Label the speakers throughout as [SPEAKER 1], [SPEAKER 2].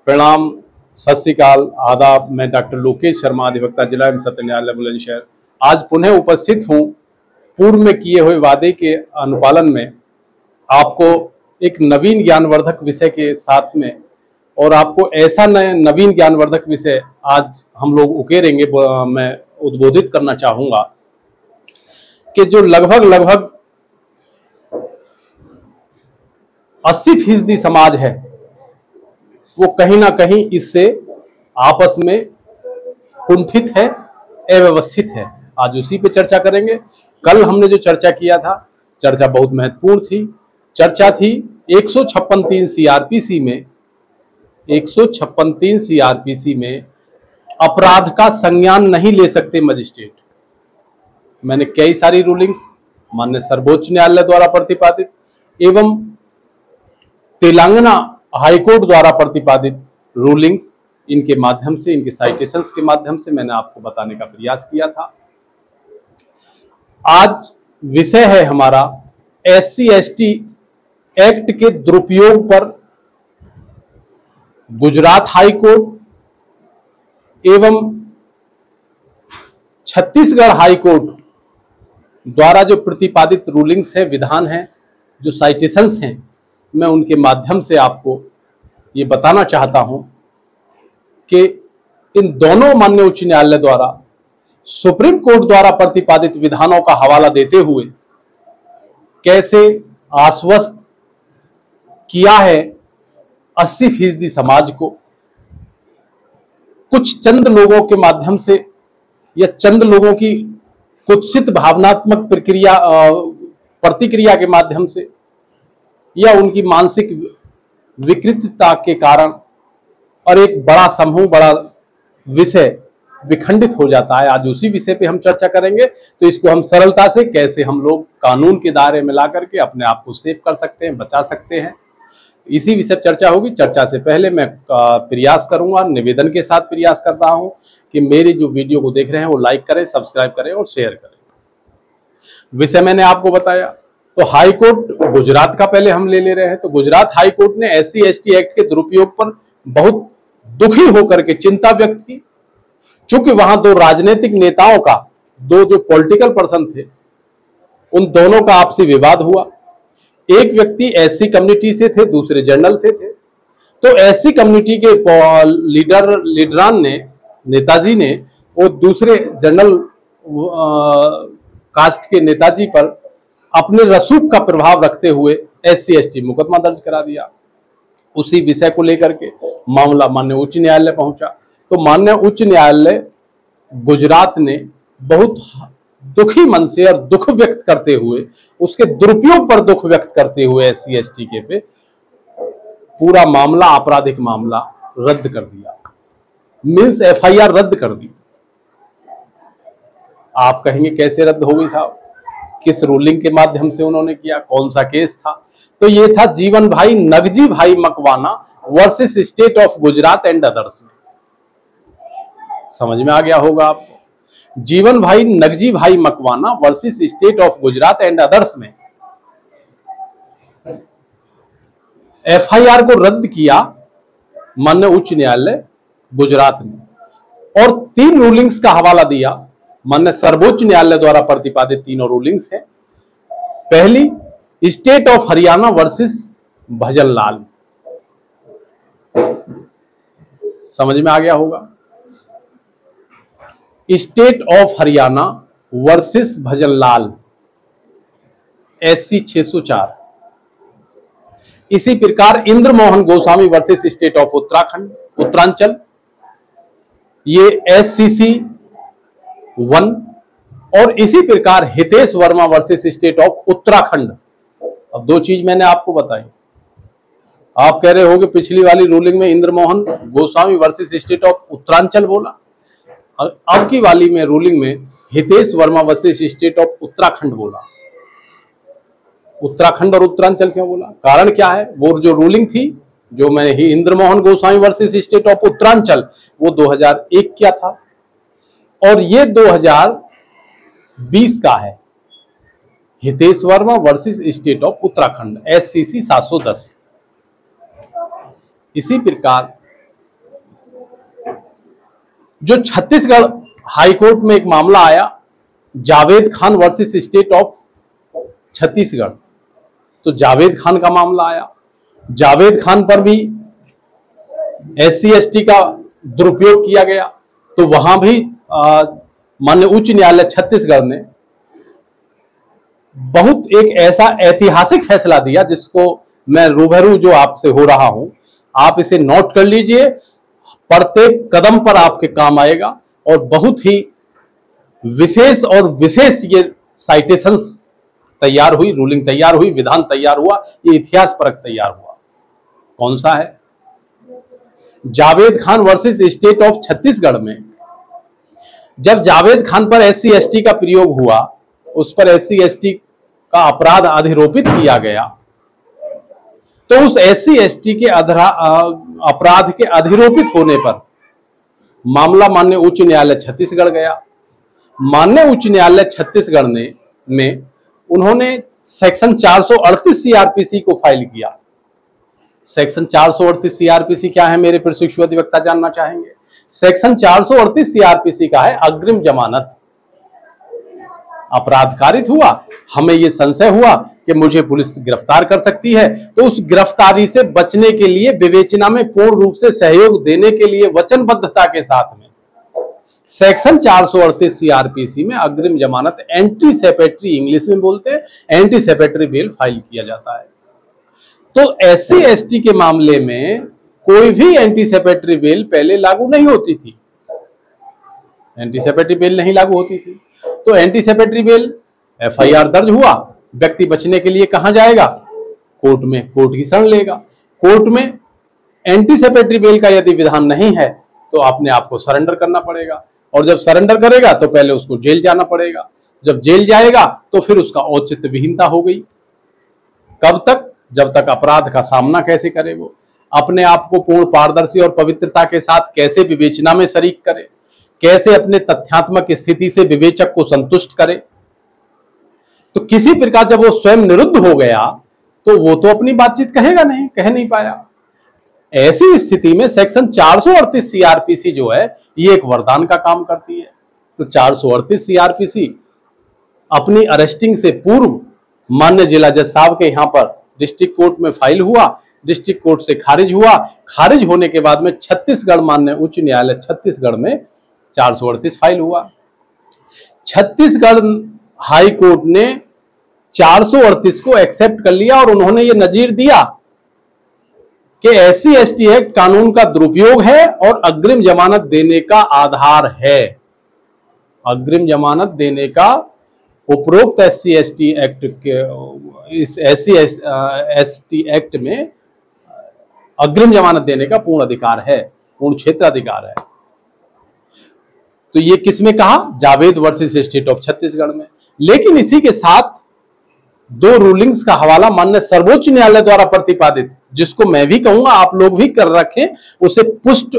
[SPEAKER 1] प्रणाम, सत श्री अकाल, आदाब। मैं डॉक्टर लोकेश शर्मा, अधिवक्ता जिला एवं सत्र न्यायालय बुलंदशहर, आज पुनः उपस्थित हूँ पूर्व में किए हुए वादे के अनुपालन में आपको एक नवीन ज्ञानवर्धक विषय के साथ में, और आपको ऐसा नवीन ज्ञानवर्धक विषय आज हम लोग उकेरेंगे। मैं उद्बोधित करना चाहूँगा कि जो लगभग 80% समाज है वो कहीं ना कहीं इससे आपस में कुंठित है, अव्यवस्थित है। आज उसी पे चर्चा करेंगे। कल हमने जो चर्चा किया था, चर्चा बहुत महत्वपूर्ण थी। चर्चा थी 156(3) सीआरपीसी में, 156(3) सीआरपीसी में अपराध का संज्ञान नहीं ले सकते मजिस्ट्रेट। मैंने कई सारी रूलिंग्स माननीय सर्वोच्च न्यायालय द्वारा प्रतिपादित एवं तेलंगाना हाईकोर्ट द्वारा प्रतिपादित रूलिंग्स, इनके माध्यम से, इनके साइटेशंस के माध्यम से मैंने आपको बताने का प्रयास किया था। आज विषय है हमारा SC/ST एक्ट के दुरुपयोग पर गुजरात हाई कोर्ट एवं छत्तीसगढ़ हाई कोर्ट द्वारा जो प्रतिपादित रूलिंग्स है, विधान है, जो साइटेशंस हैं, मैं उनके माध्यम से आपको ये बताना चाहता हूं कि इन दोनों माननीय उच्च न्यायालय द्वारा सुप्रीम कोर्ट द्वारा प्रतिपादित विधानों का हवाला देते हुए कैसे आश्वस्त किया है 80% समाज को, कुछ चंद लोगों के माध्यम से या चंद लोगों की कुत्सित भावनात्मक प्रतिक्रिया के माध्यम से या उनकी मानसिक विकृतता के कारण, और एक बड़ा समूह, बड़ा विषय विखंडित हो जाता है। आज उसी विषय पे हम चर्चा करेंगे। तो इसको हम सरलता से कैसे हम लोग कानून के दायरे में ला करके अपने आप को सेव कर सकते हैं, बचा सकते हैं, इसी विषय चर्चा होगी। चर्चा से पहले मैं प्रयास करूंगा, निवेदन के साथ प्रयास कर रहा हूं कि मेरी जो वीडियो को देख रहे हैं वो लाइक करें, सब्सक्राइब करें और शेयर करें। विषय मैंने आपको बताया। तो हाई कोर्ट गुजरात का पहले हम ले रहे हैं। तो गुजरात हाई कोर्ट ने SC/ST एक्ट के दुरुपयोग पर बहुत दुखी होकर के चिंता व्यक्त की, क्योंकि वहां दो राजनीतिक नेताओं का, दो जो पॉलिटिकल पर्सन थे, उन दोनों का आपसी विवाद हुआ। एक व्यक्ति SC कम्युनिटी से थे, दूसरे जनरल से थे। तो SC कम्युनिटी के लीडरान ने, नेताजी ने, वो दूसरे जनरल कास्ट के नेताजी पर अपने रसूख का प्रभाव रखते हुए SC/ST मुकदमा दर्ज करा दिया। उसी विषय को लेकर के मामला माननीय उच्च न्यायालय पहुंचा। तो माननीय उच्च न्यायालय गुजरात ने बहुत दुखी मन से और दुख व्यक्त करते हुए, उसके दुरुपयोग पर दुख व्यक्त करते हुए SC/ST के पे पूरा मामला, आपराधिक मामला रद्द कर दिया। मीन्स FIR रद्द कर दी। आप कहेंगे कैसे रद्द हो गई साहब, किस रूलिंग के माध्यम से उन्होंने किया, कौन सा केस था? तो ये था जीवन भाई नगजी भाई Makwana versus state of Gujarat and others में। समझ में आ गया होगा आपको। जीवन भाई नगजी भाई Makwana versus state of Gujarat and others में FIR को रद्द किया माननीय उच्च न्यायालय गुजरात ने, और 3 रूलिंग्स का हवाला दिया। माननीय सर्वोच्च न्यायालय द्वारा प्रतिपादित तीनों रूलिंग्स हैं। पहली state of Haryana versus Bhajanlal. समझ में आ गया होगा। State of Haryana versus Bhajanlal, SC 604। इसी प्रकार Indra Mohan Goswami versus state of Uttaranchal, ये SCC 1। और इसी प्रकार Hitesh Verma versus state of Uttarakhand. अब 2 चीज मैंने आपको बताई। आप कह रहे होगे पिछली वाली रूलिंग में Indra Mohan Goswami versus state of Uttaranchal बोला, अब की वाली में रूलिंग में Hitesh Verma versus state of Uttarakhand बोला। उत्तराखंड और उत्तरांचल क्यों बोला? कारण क्या है? वो जो रूलिंग थी, जो मैंने ही Indra Mohan Goswami versus state of Uttaranchal, वो 2001 क्या था, और ये 2020 का है। Hitesh Verma versus state of Uttarakhand, SCC 710। इसी प्रकार जो छत्तीसगढ़ हाई कोर्ट में एक मामला आया, Javed Khan versus state of Chhattisgarh, तो जावेद खान का मामला आया। जावेद खान पर भी SC ST का दुरुपयोग किया गया, तो वहां भी माननीय उच्च न्यायालय छत्तीसगढ़ ने बहुत एक ऐसा ऐतिहासिक फैसला दिया जिसको मैं रूबरू जो आपसे हो रहा हूं, आप इसे नोट कर लीजिए, प्रत्येक कदम पर आपके काम आएगा। और बहुत ही विशेष और विशेष ये साइटेशंस तैयार हुई, रूलिंग तैयार हुई, विधान तैयार हुआ, ये इतिहास परक तैयार हुआ। कौन सा है? Javed Khan versus state of Chhattisgarh में जब जावेद खान पर SC ST का प्रयोग हुआ, उस पर SC ST का अपराध अधिरोपित किया गया, तो उस SC ST के अपराध के अधिरोपित होने पर मामला माननीय उच्च न्यायालय छत्तीसगढ़ गया। माननीय उच्च न्यायालय छत्तीसगढ़ में उन्होंने सेक्शन 438 CRPC को फाइल किया। सेक्शन 438 CRPC क्या है, मेरे प्रशिक्षु अधिवक्ता जानना चाहेंगे। सेक्शन 438 CRPC का है अग्रिम जमानत। अपराध कारित हुआ, हमें यह संशय हुआ कि मुझे पुलिस गिरफ्तार कर सकती है, तो उस गिरफ्तारी से बचने के लिए विवेचना में पूर्ण रूप से सहयोग देने के लिए वचनबद्धता के साथ में सेक्शन 438 CRPC में अग्रिम जमानत, एंटीसेपेटरी इंग्लिश में बोलते हैं, एंटीसेपेटरी बेल फाइल किया जाता है। तो SC ST के मामले में कोई भी एंटीसेपेटरी बेल पहले लागू नहीं होती थी, एंटीसेपेटरी बेल नहीं लागू होती थी। तो एंटीसेपेटरी बेल, FIR दर्ज हुआ, व्यक्ति बचने के लिए कहां जाएगा? कोर्ट में, कोर्ट की शरण लेगा। कोर्ट में एंटीसेपेटरी बेल का यदि विधान नहीं है तो अपने आप को सरेंडर करना पड़ेगा, और जब सरेंडर करेगा तो पहले उसको जेल जाना पड़ेगा। जब जेल जाएगा तो फिर उसका औचित्य विहीनता हो गई। कब तक? जब तक अपराध का सामना कैसे करे, वो अपने आप को पूर्ण पारदर्शी और पवित्रता के साथ कैसे विवेचना में शरीक करे, कैसे अपने तथ्यात्मक स्थिति से विवेचक को संतुष्ट करे। तो किसी प्रकार जब वो स्वयं निरुद्ध हो गया तो वो तो अपनी बातचीत कहेगा नहीं, कह नहीं पाया। ऐसी स्थिति में सेक्शन 438 CRPC जो है ये एक वरदान का काम करती है। तो 438 CRPC अपनी अरेस्टिंग से पूर्व माननीय जिला जज साहब के यहाँ पर डिस्ट्रिक्ट कोर्ट में फाइल हुआ, डिस्ट्रिक्ट कोर्ट से खारिज हुआ। खारिज होने के बाद में छत्तीसगढ़ माननीय उच्च न्यायालय छत्तीसगढ़ में 438 फाइल हुआ। छत्तीसगढ़ हाई कोर्ट ने 438 को एक्सेप्ट कर लिया और उन्होंने ये नजीर दिया कि SC ST एक्ट कानून का दुरुपयोग है और अग्रिम जमानत देने का आधार है। अग्रिम जमानत देने का उपरोक्त SC ST एक्ट के, इस SC ST एक्ट में अग्रिम जमानत देने का पूर्ण अधिकार है, पूर्ण क्षेत्राधिकार है। तो ये किसमें कहा? Javed versus state of Chhattisgarh में। लेकिन इसी के साथ दो रूलिंग्स का हवाला माननीय सर्वोच्च न्यायालय द्वारा प्रतिपादित, जिसको मैं भी कहूंगा आप लोग भी कर रखें, उसे पुष्ट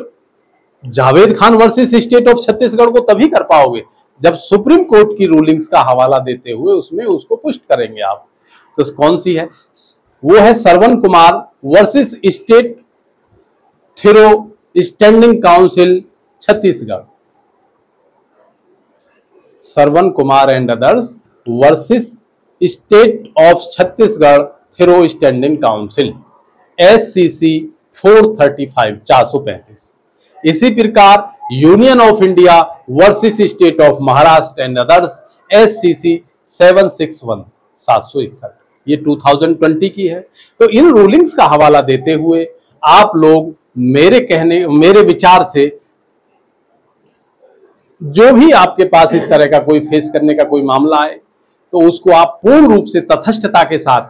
[SPEAKER 1] Javed Khan versus state of Chhattisgarh को तभी कर पाओगे जब सुप्रीम कोर्ट की रूलिंग्स का हवाला देते हुए उसमें उसको पुष्ट करेंगे आप। तो कौन सी है? वो है Shravan Kumar versus state through standing counsel Chhattisgarh. Shravan Kumar and others versus state of Chhattisgarh through standing counsel, SCC 435 435। इसी प्रकार union of India versus state of Maharashtra and others, SCC 761 761, ये 2020 की है। तो इन रूलिंग्स का हवाला देते हुए आप लोग मेरे विचार से जो भी आपके पास इस तरह का कोई फेस करने का कोई मामला आए तो उसको आप पूर्ण रूप से तथस्थता के साथ,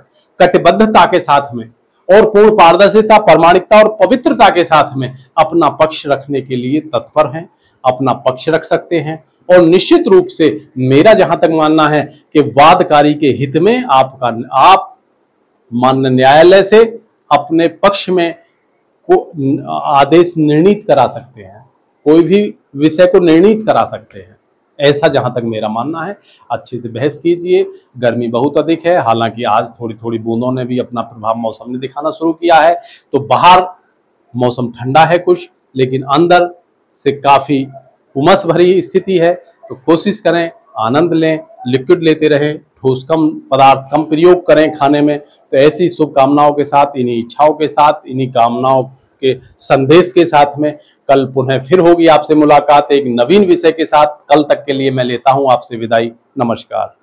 [SPEAKER 1] कटिबद्धता के साथ में और पूर्ण पारदर्शिता, प्रामाणिकता और पवित्रता के साथ में अपना पक्ष रखने के लिए तत्पर हैं, अपना पक्ष रख सकते हैं। और निश्चित रूप से मेरा जहां तक मानना है कि वादकारी के हित में आप माननीय न्यायालय से अपने पक्ष में आदेश निर्णीत करा सकते हैं, कोई भी विषय को निर्णीत करा सकते हैं, ऐसा जहां तक मेरा मानना है। अच्छे से बहस कीजिए। गर्मी बहुत अधिक है, हालांकि आज थोड़ी थोड़ी बूंदों ने भी अपना प्रभाव मौसम ने दिखाना शुरू किया है, तो बाहर मौसम ठंडा है कुछ, लेकिन अंदर से काफी उमस भरी स्थिति है तो कोशिश करें आनंद लें, लिक्विड लेते रहें, ठोस कम पदार्थ कम प्रयोग करें खाने में। तो ऐसी शुभकामनाओं के साथ, इन्हीं इच्छाओं के साथ, इन्हीं कामनाओं के संदेश के साथ में कल पुनः फिर होगी आपसे मुलाकात एक नवीन विषय के साथ। कल तक के लिए मैं लेता हूं आपसे विदाई। नमस्कार।